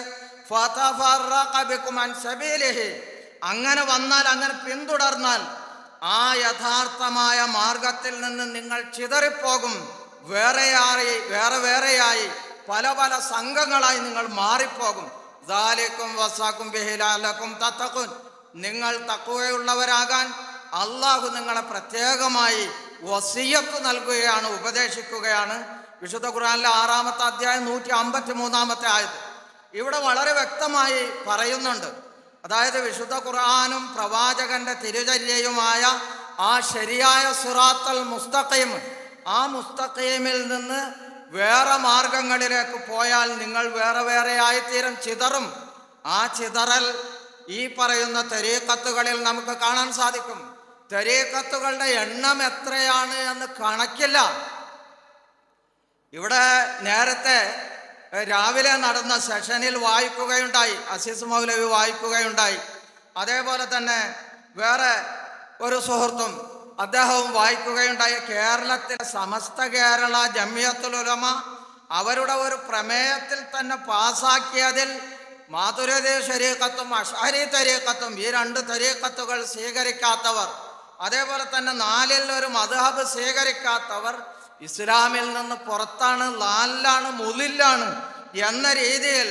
ഫതഫറഖ ബികും അൻ സബീലിഹി, അങ്ങനെ വന്നാൽ, അങ്ങനെ പിന്തുടർന്നാൽ ആ യഥാർത്ഥമായ മാർഗത്തിൽ നിന്ന് നിങ്ങൾ ചിതറിപ്പോകും, വേറെയായി പല പല സംഘങ്ങളായി നിങ്ങൾ മാറിപ്പോകും. ദാലികും വസാകും ബിഹി ലഅല്ലകും തത്തഖൂൻ, നിങ്ങൾ തഖ്വയുള്ളവരാകാൻ അള്ളാഹു നിങ്ങളെ പ്രത്യേകമായി വസിയ്യത്ത് നൽകുകയാണ്, ഉപദേശിക്കുകയാണ്. വിശുദ്ധ ഖുർആനിലെ 6-ാമത്തെ അധ്യായം 153-ാമത്തെ ആയത് ഇവിടെ വളരെ വ്യക്തമായി പറയുന്നുണ്ട്. അതായത് വിശുദ്ധ ഖുർആനും പ്രവാചകന്റെ തിരുചര്യയുമായ ആ ശരിയായ സിറാത്തൽ മുസ്തഖീം, ആ മുസ്തഖീമിൽ നിന്ന് വേറെ മാർഗങ്ങളിലേക്ക് പോയാൽ നിങ്ങൾ വേറെ ആയിത്തീരും, ചിതറും. ആ ചിതറൽ ഈ പറയുന്ന തരീഖത്തുകളിൽ നമുക്ക് കാണാൻ സാധിക്കും. തരീഖത്തുകളുടെ എണ്ണം എത്രയാണ് എന്ന് കണക്കില്ല. ഇവിടെ നേരത്തെ രാവിലെ നടന്ന സെഷനിൽ വായിക്കുകയുണ്ടായി, അസീസ് മൗലവി വായിക്കുകയുണ്ടായി. അതേപോലെ തന്നെ വേറെ ഒരു സുഹൃത്തും അദ്ദേഹവും വായിക്കുകയുണ്ടായി. കേരളത്തിലെ സമസ്ത കേരള ജമിയത്തുൽ ഉലമ അവരുടെ ഒരു പ്രമേയത്തിൽ തന്നെ പാസാക്കിയതിൽ മാതുരിദി ശരീഖത്തും അശ്അരി തരീഖത്തും, ഈ 2 തരീഖത്തുകൾ സ്വീകരിക്കാത്തവർ, അതേപോലെ തന്നെ 4-ൽ ഒരു മദ്ഹബ് സ്വീകരിക്കാത്തവർ ഇസ്ലാമിൽ നിന്ന് പുറത്താണ്, ലാലിലാണ്, മുളിലാണ് എന്ന രീതിയിൽ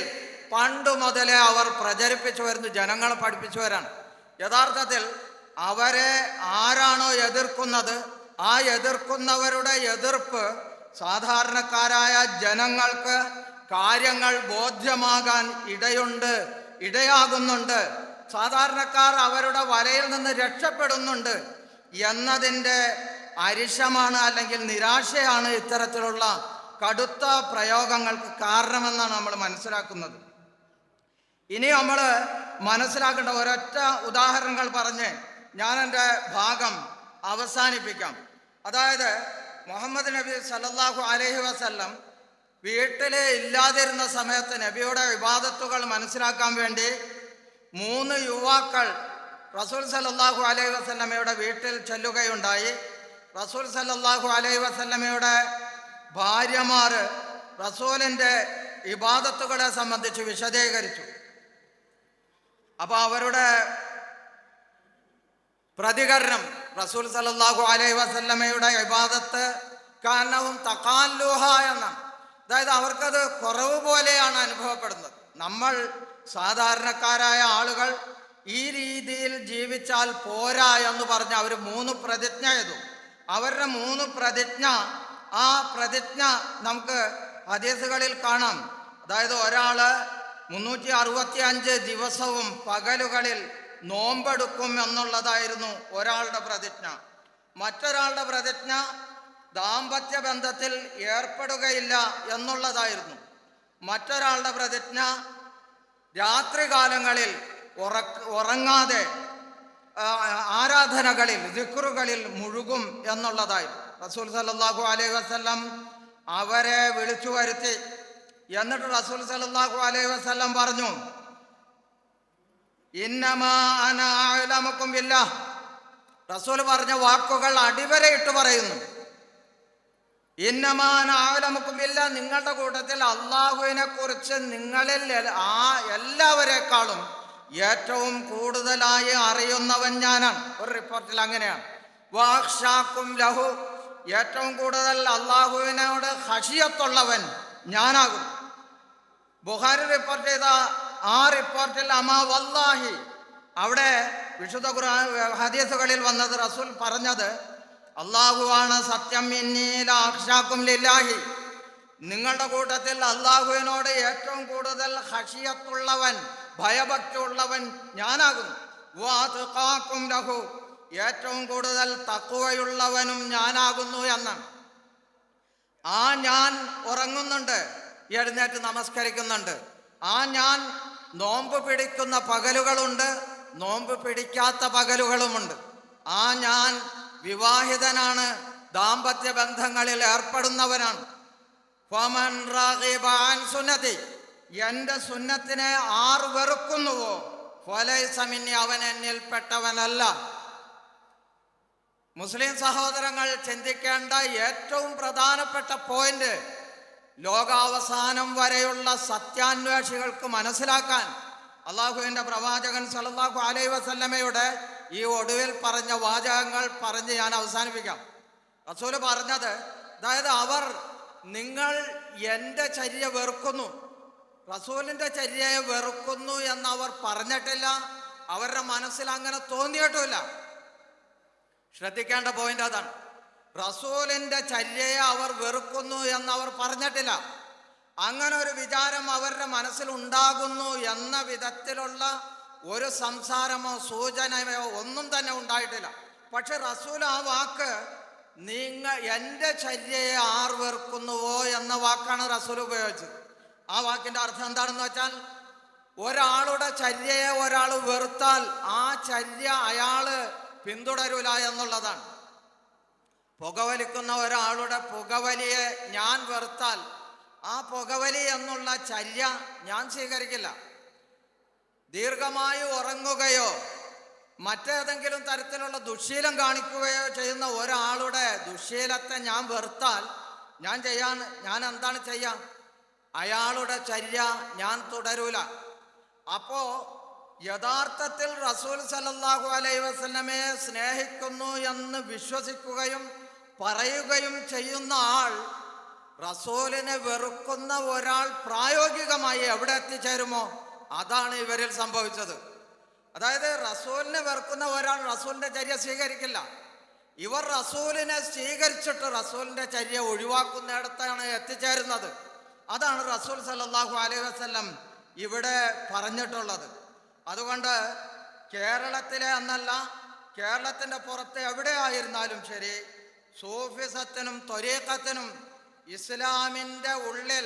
പണ്ട് മുതലേ അവർ പ്രചരിപ്പിച്ചു വരുന്നു, ജനങ്ങളെ പഠിപ്പിച്ചവരാണ്. യഥാർത്ഥത്തിൽ അവരെ ആരാണോ എതിർക്കുന്നത്, ആ എതിർക്കുന്നവരുടെ എതിർപ്പ് സാധാരണക്കാരായ ജനങ്ങൾക്ക് കാര്യങ്ങൾ ബോധ്യമാകാൻ ഇടയാകുന്നുണ്ട്, സാധാരണക്കാർ അവരുടെ വലയിൽ നിന്ന് രക്ഷപ്പെടുന്നുണ്ട് എന്നതിൻ്റെ അരിശമാണ്, അല്ലെങ്കിൽ നിരാശയാണ് ഇത്തരത്തിലുള്ള കടുത്ത പ്രയോഗങ്ങൾക്ക് കാരണമെന്നാണ് നമ്മൾ മനസ്സിലാക്കുന്നത്. ഇനി നമ്മൾ മനസ്സിലാക്കേണ്ട ഒരൊറ്റ ഉദാഹരണങ്ങൾ പറഞ്ഞ് ഞാൻ എൻ്റെ ഭാഗം അവസാനിപ്പിക്കാം. അതായത് മുഹമ്മദ് നബി സല്ലല്ലാഹു അലൈഹി വസല്ലം വീട്ടിൽ ഇല്ലാതിരുന്ന സമയത്ത് നബിയുടെ ഇബാദത്തുകൾ മനസ്സിലാക്കാൻ വേണ്ടി 3 യുവാക്കൾ റസൂൽ സല്ലല്ലാഹു അലൈഹി വസല്ലമയുടെ വീട്ടിൽ ചെല്ലുകയുണ്ടായി. റസൂൽ സല്ലല്ലാഹു അലൈഹി വസല്ലമയുടെ ഭാര്യമാർ റസൂലിൻ്റെ ഇബാദത്തുകളെ സംബന്ധിച്ച് വിശദീകരിച്ചു. അപ്പോൾ അവരുടെ പ്രതികരണം റസൂൽ സല്ലല്ലാഹു അലൈഹി വസല്ലമയുടെ ഇബാദത്ത് കാരണവും തഖാല്ലുഹ എന്നാണ്. അതായത് അവർക്കത് കുറവ് പോലെയാണ് അനുഭവപ്പെടുന്നത്. നമ്മൾ സാധാരണക്കാരായ ആളുകൾ ഈ രീതിയിൽ ജീവിച്ചാൽ പോരാ എന്ന് പറഞ്ഞ് അവർ 3 പ്രതിജ്ഞ ചെയ്തു. അവരുടെ 3 പ്രതിജ്ഞ, ആ പ്രതിജ്ഞ നമുക്ക് ഹദീസുകളിൽ കാണാം. അതായത് ഒരാള് 365 ദിവസവും പകലുകളിൽ നോമ്പെടുക്കും എന്നുള്ളതായിരുന്നു ഒരാളുടെ പ്രതിജ്ഞ. മറ്റൊരാളുടെ പ്രതിജ്ഞ ദാമ്പത്യ ബന്ധത്തിൽ ഏർപ്പെടുകയില്ല എന്നുള്ളതായിരുന്നു. മറ്റൊരാളുടെ പ്രതിജ്ഞ രാത്രികാലങ്ങളിൽ ഉറങ്ങാതെ ആരാധനകളിൽ ദിക്റുകളിൽ മുഴുകും എന്നുള്ളതായിരുന്നു. റസൂൽ സല്ലല്ലാഹു അലൈഹി വസല്ലം അവരെ വിളിച്ചു വരുത്തി. എന്നിട്ട് റസൂൽ സല്ലല്ലാഹു അലൈഹി വസല്ലം പറഞ്ഞു, ഇന്നമാ അന അഅലമുക്കും ബില്ലാഹ്. റസൂൽ പറഞ്ഞ വാക്കുകൾ അടിവരയിട്ട് പറയുന്നു. ഇന്നമാ അന അഅലമുക്കും ബില്ലാഹ്, നിങ്ങളുടെ കൂട്ടത്തിൽ അള്ളാഹുവിനെ കുറിച്ച് നിങ്ങളിൽ എല്ലാവരെക്കാളും ഏറ്റവും കൂടുതലായി അറിയുന്നവൻ ഞാനാണ്. ഒരു റിപ്പോർട്ടിൽ അങ്ങനെയാണ്. വാഖ്ശാക്കും ലഹു, ഏറ്റവും കൂടുതൽ അള്ളാഹുവിനോട് ഖശിയത്തുള്ളവൻ ഞാനാകും. ബുഖാരി റിപ്പോർട്ട് ചെയ്ത ആ റിപ്പോർട്ടിൽ അമാ വല്ലാഹി, അവിടെ വിശുദ്ധ ഖുർആൻ ഹദീസുകളിൽ വന്നത് റസൂൽ പറഞ്ഞത് അള്ളാഹുവാണ് സത്യം, ഇന്നി ലഅഖ്ശാക്കും ലില്ലാഹി, നിങ്ങളുടെ കൂട്ടത്തിൽ അള്ളാഹുവിനോട് ഏറ്റവും കൂടുതൽ ഖശിയത്തുള്ളവൻ ഭയഭക്തിയുള്ളവൻ ഞാനാകുന്നു. വഅത്ഖാക്കും ലഹു, ഏറ്റവും കൂടുതൽ തഖ്വയുള്ളവനും ഞാനാകുന്നു എന്നാണ്. ആ ഞാൻ ഉറങ്ങുന്നുണ്ട്, എഴുന്നേറ്റ് നമസ്കരിക്കുന്നുണ്ട്. ആ ഞാൻ നോമ്പ് പിടിക്കുന്ന പകലുകളുണ്ട്, നോമ്പ് പിടിക്കാത്ത പകലുകളുമുണ്ട്. ആ ഞാൻ വിവാഹിതനാണ്, ദാമ്പത്യ ബന്ധങ്ങളിൽ ഏർപ്പെടുന്നവനാണ്. ഫമൻ റഗിബ അൻ സുന്നതി, എൻ്റെ സുന്നത്തിനെ ആർ വെറുക്കുന്നുവോ ഫലൈസ മിന്നി, അവൻ എന്നിൽപ്പെട്ടവനല്ല. മുസ്ലിം സഹോദരങ്ങൾ ചിന്തിക്കേണ്ട ഏറ്റവും പ്രധാനപ്പെട്ട പോയിന്റ്, ലോകാവസാനം വരെയുള്ള സത്യാന്വേഷികൾക്ക് മനസ്സിലാക്കാൻ അള്ളാഹുവിൻ്റെ പ്രവാചകൻ സല്ലല്ലാഹു അലൈഹി വസല്ലമയുടെ ഈ ഒടുവിൽ പറഞ്ഞ വാചകങ്ങൾ പറഞ്ഞ് ഞാൻ അവസാനിപ്പിക്കാം. റസൂൽ പറഞ്ഞത്, അതായത് നിങ്ങൾ എൻ്റെ ചര്യ വെറുക്കുന്നു, റസൂലിൻ്റെ ചര്യയെ വെറുക്കുന്നു എന്നവർ പറഞ്ഞിട്ടില്ല, അവരുടെ മനസ്സിൽ അങ്ങനെ തോന്നിയിട്ടുമില്ല. ശ്രദ്ധിക്കേണ്ട പോയിന്റ് അതാണ്. റസൂലിൻ്റെ ചര്യയെ അവർ വെറുക്കുന്നു എന്നവർ പറഞ്ഞിട്ടില്ല. അങ്ങനെ ഒരു വിചാരം അവരുടെ മനസ്സിൽ ഉണ്ടാകുന്നു എന്ന വിധത്തിലുള്ള ഒരു സംസാരമോ സൂചനയോ ഒന്നും തന്നെ ഉണ്ടായിട്ടില്ല. പക്ഷെ റസൂൽ ആ വാക്ക്, എൻ്റെ ചര്യയെ ആർ വെറുക്കുന്നുവോ എന്ന വാക്കാണ് റസൂൽ ഉപയോഗിച്ചത്. ആ വാക്കിൻ്റെ അർത്ഥം എന്താണെന്ന് വെച്ചാൽ, ഒരാളുടെ ചര്യയെ ഒരാൾ വെറുത്താൽ ആ ചര്യ അയാള് പിന്തുടരൂല എന്നുള്ളതാണ്. പുകവലിക്കുന്ന ഒരാളുടെ പുകവലിയെ ഞാൻ വെറുത്താൽ ആ പുകവലി എന്നുള്ള ചര്യ ഞാൻ സ്വീകരിക്കില്ല. ദീർഘമായി ഉറങ്ങുകയോ മറ്റേതെങ്കിലും തരത്തിലുള്ള ദുശ്ശീലം കാണിക്കുകയോ ചെയ്യുന്ന ഒരാളുടെ ദുശ്ശീലത്തെ ഞാൻ വെറുത്താൽ ഞാൻ എന്താണ് ചെയ്യാം? അയാളുടെ ചര്യ ഞാൻ തുടരൂല. അപ്പോ യഥാർത്ഥത്തിൽ റസൂൽ സല്ലല്ലാഹു അലൈഹി വസല്ലമയെ സ്നേഹിക്കുന്നു എന്ന് വിശ്വസിക്കുകയും പറയുകയും ചെയ്യുന്ന ആൾ, റസൂലിനെ വെറുക്കുന്ന ഒരാൾ പ്രായോഗികമായി എവിടെ എത്തിച്ചേരുമോ അതാണ് ഇവരിൽ സംഭവിച്ചത്. അതായത് റസൂലിനെ വെറുക്കുന്ന ഒരാൾ റസൂലിൻ്റെ ചര്യ സ്വീകരിക്കില്ല. ഇവർ റസൂലിനെ സ്വീകരിച്ചിട്ട് റസൂലിൻ്റെ ചര്യ ഒഴിവാക്കുന്നിടത്താണ് എത്തിച്ചേരുന്നത്. അതാണ് റസൂൽ സല്ലല്ലാഹു അലൈഹി വസല്ലം ഇവിടെ പറഞ്ഞിട്ടുള്ളത്. അതുകൊണ്ട് കേരളത്തിലെ എന്നല്ല, കേരളത്തിൻ്റെ പുറത്ത് എവിടെയായിരുന്നാലും ശരി, സൂഫിസത്തിനും ത്വരീഖത്തിനും ഇസ്ലാമിൻ്റെ ഉള്ളിൽ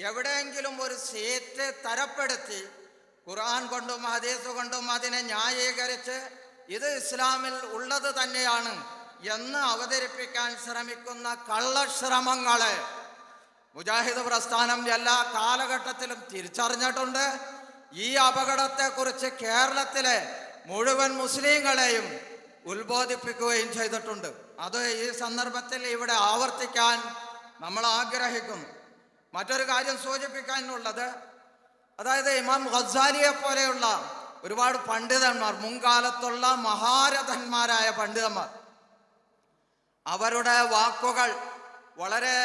എവിടെയെങ്കിലും ഒരു സീറ്റ് തരപ്പെടുത്തി ഖുർആൻ കൊണ്ടും ഹദീസ് കൊണ്ടും അതിനെ ന്യായീകരിച്ച് ഇത് ഇസ്ലാമിൽ ഉള്ളത് തന്നെയാണ് എന്ന് അവതരിപ്പിക്കാൻ ശ്രമിക്കുന്ന കള്ളശ്രമങ്ങളെ മുജാഹിദ് പ്രസ്ഥാനം എല്ലാ കാലഘട്ടത്തിലും തിരിച്ചറിഞ്ഞിട്ടുണ്ട്. ഈ അപകടത്തെക്കുറിച്ച് കേരളത്തിലെ മുഴുവൻ മുസ്ലിങ്ങളെയും ഉത്ബോധിപ്പിക്കുകയും ചെയ്തിട്ടുണ്ട്. അത് ഈ സന്ദർഭത്തിൽ ഇവിടെ ആവർത്തിക്കാൻ നമ്മൾ ആഗ്രഹിക്കുന്നു. മറ്റൊരു കാര്യം സൂചിപ്പിക്കാനുള്ളത്, അതായത് ഇമാം ഗസാലിയെ പോലെയുള്ള ഒരുപാട് പണ്ഡിതന്മാർ, മുൻകാലത്തുള്ള മഹാരഥന്മാരായ പണ്ഡിതന്മാർ, അവരുടെ വാക്കുകൾ വളരെ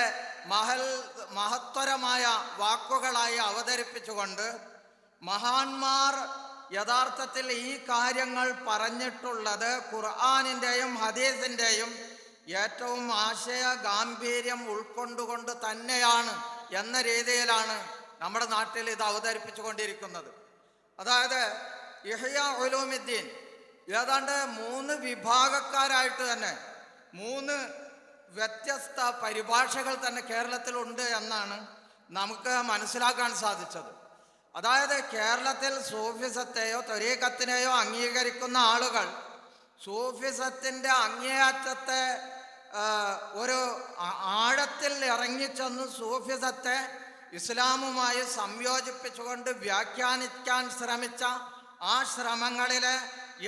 മഹത്തരമായ വാക്കുകളായി അവതരിപ്പിച്ചുകൊണ്ട് മഹാന്മാർ യഥാർത്ഥത്തിൽ ഈ കാര്യങ്ങൾ പറഞ്ഞിട്ടുള്ളത് ഖുർആനിൻ്റെയും ഹദീസിൻ്റെയും ഏറ്റവും ആശയ ഗാംഭീര്യം ഉൾക്കൊണ്ടുകൊണ്ട് തന്നെയാണ് എന്ന രീതിയിലാണ് നമ്മുടെ നാട്ടിൽ ഇത് അവതരിപ്പിച്ചു കൊണ്ടിരിക്കുന്നത്. അതായത് ഇഹ്യാ ഉലൂമുദ്ദീൻ ഏതാണ്ട് 3 വിഭാഗക്കാരായിട്ട് തന്നെ 3 വ്യത്യസ്ത പരിഭാഷകൾ തന്നെ കേരളത്തിലുണ്ട് എന്നാണ് നമുക്ക് മനസ്സിലാക്കാൻ സാധിച്ചത്. അതായത് കേരളത്തിൽ സൂഫിസത്തെയോ ത്വരീഖത്തിനെയോ അംഗീകരിക്കുന്ന ആളുകൾ സൂഫിസത്തിൻ്റെ അങ്ങേയറ്റത്തെ ഒരു ആഴത്തിൽ ഇറങ്ങിച്ചെന്ന് സൂഫിസത്തെ ഇസ്ലാമുമായി സംയോജിപ്പിച്ചുകൊണ്ട് വ്യാഖ്യാനിക്കാൻ ശ്രമിച്ച ആ ശ്രമങ്ങളിൽ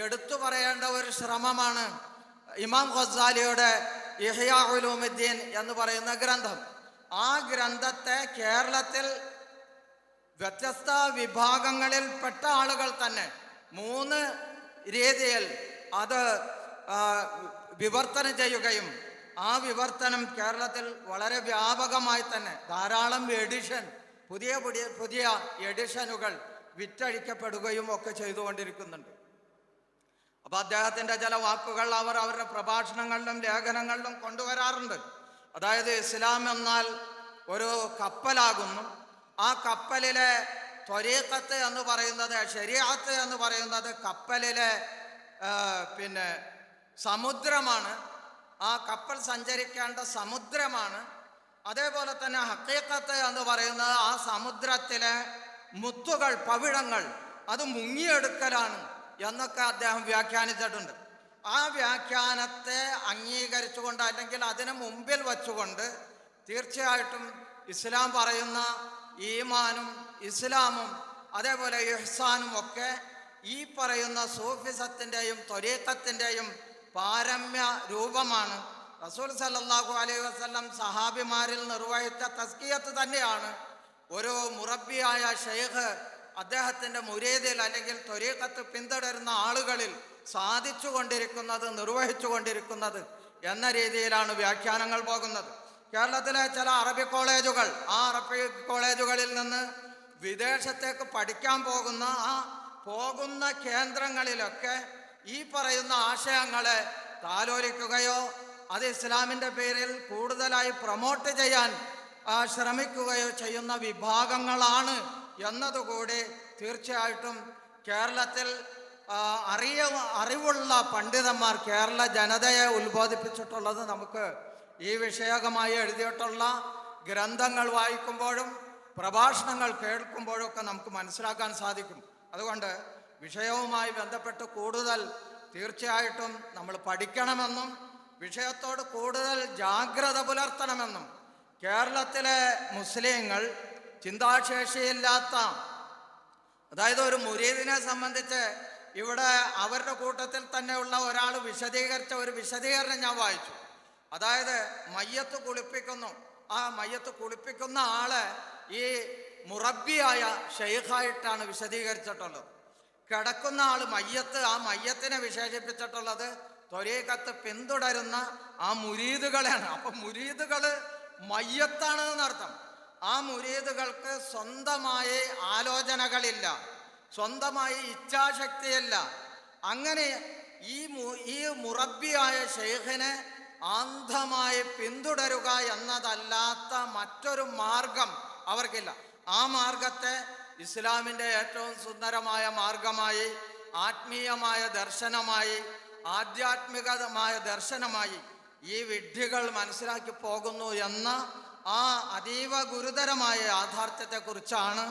എടുത്തു പറയേണ്ട ഒരു ശ്രമമാണ് ഇമാം ഖസാലിയുടെ ഇഹ്യാ ഉലൂമുദ്ദീൻ എന്ന് പറയുന്ന ഗ്രന്ഥം. ആ ഗ്രന്ഥത്തെ കേരളത്തിൽ വ്യത്യസ്ത വിഭാഗങ്ങളിൽപ്പെട്ട ആളുകൾ തന്നെ 3 രീതിയിൽ അത് വിവർത്തനം ചെയ്യുകയും ആ വിവർത്തനം കേരളത്തിൽ വളരെ വ്യാപകമായി തന്നെ ധാരാളം എഡിഷൻ പുതിയ എഡിഷനുകൾ വിറ്റഴിക്കപ്പെടുകയും ഒക്കെ ചെയ്തുകൊണ്ടിരിക്കുന്നുണ്ട്. അപ്പോൾ അദ്ദേഹത്തിൻ്റെ ചില വാക്കുകൾ അവരുടെ പ്രഭാഷണങ്ങളിലും ലേഖനങ്ങളിലും കൊണ്ടുവരാറുണ്ട്. അതായത് ഇസ്ലാം എന്നാൽ ഒരു കപ്പലാകുന്നു. ആ കപ്പലിലെ ത്വരീഖത്ത് എന്ന് പറയുന്നത്, ശരീഅത്ത് എന്ന് പറയുന്നത് കപ്പലിലെ സമുദ്രമാണ്. ആ കപ്പൽ സഞ്ചരിക്കേണ്ട സമുദ്രമാണ്. അതേപോലെ തന്നെ ഹഖീഖത്ത് എന്ന് പറയുന്നത് ആ സമുദ്രത്തിലെ മുത്തുകൾ, പവിഴങ്ങൾ അത് മുങ്ങിയെടുക്കലാണ് എന്നൊക്കെ അദ്ദേഹം വ്യാഖ്യാനിച്ചിട്ടുണ്ട്. ആ വ്യാഖ്യാനത്തെ അംഗീകരിച്ചുകൊണ്ട് അല്ലെങ്കിൽ അതിന് മുമ്പിൽ വച്ചുകൊണ്ട് തീർച്ചയായിട്ടും ഇസ്ലാം പറയുന്ന ഈമാനും ഇസ്ലാമും അതേപോലെ ഇഹ്സാനും ഒക്കെ ഈ പറയുന്ന സൂഫിസത്തിൻ്റെയും ത്വരീഖത്തിൻ്റെയും പാരമ്യ രൂപമാണ്. റസൂൽ സല്ലല്ലാഹു അലൈഹി വസല്ലം സഹാബിമാരിൽ നിർവഹിച്ച തസ്കിയത്ത് തന്നെയാണ് ഒരു മുറബ്ബിയായ ഷെയ്ഖ് അദ്ദേഹത്തിൻ്റെ മുരീദിൽ അല്ലെങ്കിൽ ത്വരീഖത്ത് പിന്തുടരുന്ന ആളുകളിൽ സാധിച്ചു കൊണ്ടിരിക്കുന്നത്, നിർവഹിച്ചു കൊണ്ടിരിക്കുന്നത് എന്ന രീതിയിലാണ് വ്യാഖ്യാനങ്ങൾ പോകുന്നത്. കേരളത്തിലെ ചില അറബി കോളേജുകൾ, ആ അറബി കോളേജുകളിൽ നിന്ന് വിദേശത്തേക്ക് പഠിക്കാൻ പോകുന്ന കേന്ദ്രങ്ങളിലൊക്കെ ഈ പറയുന്ന ആശയങ്ങളെ താലോലിക്കുകയോ അത് ഇസ്ലാമിൻ്റെ പേരിൽ കൂടുതലായി പ്രൊമോട്ട് ചെയ്യാൻ ശ്രമിക്കുകയോ ചെയ്യുന്ന വിഭാഗങ്ങളാണ് എന്നതുകൂടി തീർച്ചയായിട്ടും കേരളത്തിൽ അറിവുള്ള പണ്ഡിതന്മാർ കേരള ജനതയെ ഉത്ബോധിപ്പിച്ചിട്ടുള്ളത് നമുക്ക് ഈ വിഷയകമായി എഴുതിയിട്ടുള്ള ഗ്രന്ഥങ്ങൾ വായിക്കുമ്പോഴും പ്രഭാഷണങ്ങൾ കേൾക്കുമ്പോഴും ഒക്കെ നമുക്ക് മനസ്സിലാക്കാൻ സാധിക്കും. അതുകൊണ്ട് വിഷയവുമായി ബന്ധപ്പെട്ട് കൂടുതൽ തീർച്ചയായിട്ടും നമ്മൾ പഠിക്കണമെന്നും വിഷയത്തോട് കൂടുതൽ ജാഗ്രത പുലർത്തണമെന്നും കേരളത്തിലെ മുസ്ലിങ്ങൾ ചിന്താശേഷിയില്ലാത്ത, അതായത് ഒരു മുരീദിനെ സംബന്ധിച്ച് ഇവിടെ അവരുടെ കൂട്ടത്തിൽ തന്നെയുള്ള ഒരാൾ വിശദീകരിച്ച ഒരു വിശദീകരണം ഞാൻ വായിച്ചു. അതായത് മയ്യത്ത് കുളിപ്പിക്കുന്നു, ആ മയ്യത്ത് കുളിപ്പിക്കുന്ന ആളെ ഈ മുറബ്ബിയായ ഷെയ്ഖായിട്ടാണ് വിശദീകരിച്ചിട്ടുള്ളത്. കിടക്കുന്ന ആൾ മയ്യത്ത്, ആ മയ്യത്തിനെ വിശേഷിപ്പിച്ചിട്ടുള്ളത് ത്വരീഖത്ത് പിന്തുടരുന്ന ആ മുരീദുകളെയാണ്. അപ്പം മുരീദുകൾ മയ്യത്താണ് എന്നർത്ഥം. ആ മുരീദുകൾക്ക് സ്വന്തമായി ആലോചനകളില്ല, സ്വന്തമായി ഇച്ഛാശക്തിയില്ല. അങ്ങനെ ഈ മുറബ്ബിയായ ഷെയ്ഖിനെ അന്ധമായി പിന്തുടരുക എന്നതല്ലാത്ത മറ്റൊരു മാർഗം അവർക്കില്ല. ആ മാർഗത്തെ ഇസ്ലാമിൻ്റെ ഏറ്റവും സുന്ദരമായ മാർഗമായി, ആത്മീയമായ ദർശനമായി, ആധ്യാത്മികമായ ദർശനമായി ഈ വിഡ്ഢികൾ മനസ്സിലാക്കി പോകുന്നു എന്ന ആ അതീവ ഗുരുതരമായ യാഥാർത്ഥ്യത്തെക്കുറിച്ചാണ്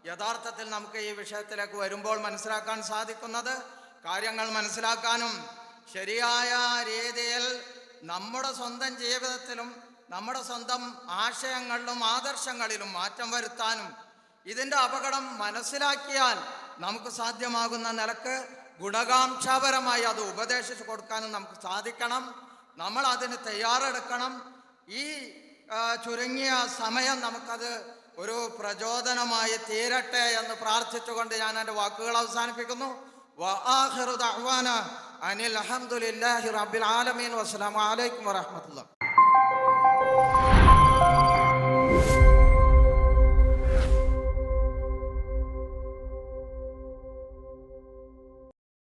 യഥാർത്ഥത്തിൽ നമുക്ക് ഈ വിഷയത്തിലേക്ക് വരുമ്പോൾ മനസ്സിലാക്കാൻ സാധിക്കുന്നത്. കാര്യങ്ങൾ മനസ്സിലാക്കാനും ശരിയായ രീതിയിൽ നമ്മുടെ സ്വന്തം ജീവിതത്തിലും നമ്മുടെ സ്വന്തം ആശയങ്ങളിലും ആദർശങ്ങളിലും മാറ്റം വരുത്താനും ഇതിൻ്റെ അപകടം മനസ്സിലാക്കിയാൽ നമുക്ക് സാധ്യമാകുന്ന നിലക്ക് ഗുണകാംക്ഷാപരമായി അത് ഉപദേശിച്ചു കൊടുക്കാനും നമുക്ക് സാധിക്കണം. നമ്മൾ അതിന് തയ്യാറെടുക്കണം. ഈ ചുരുങ്ങിയ സമയം നമുക്കത് ഒരു പ്രചോദനമായി തീരട്ടെ എന്ന് പ്രാർത്ഥിച്ചുകൊണ്ട് ഞാൻ എൻ്റെ വാക്കുകൾ അവസാനിപ്പിക്കുന്നു. വആഖിറു ദഅ്വാന അനിൽ ഹംദുലില്ലാഹി റബ്ബിൽ ആലമീൻ. വസ്സലാമു അലൈക്കും വറഹ്മത്തുള്ളാഹി.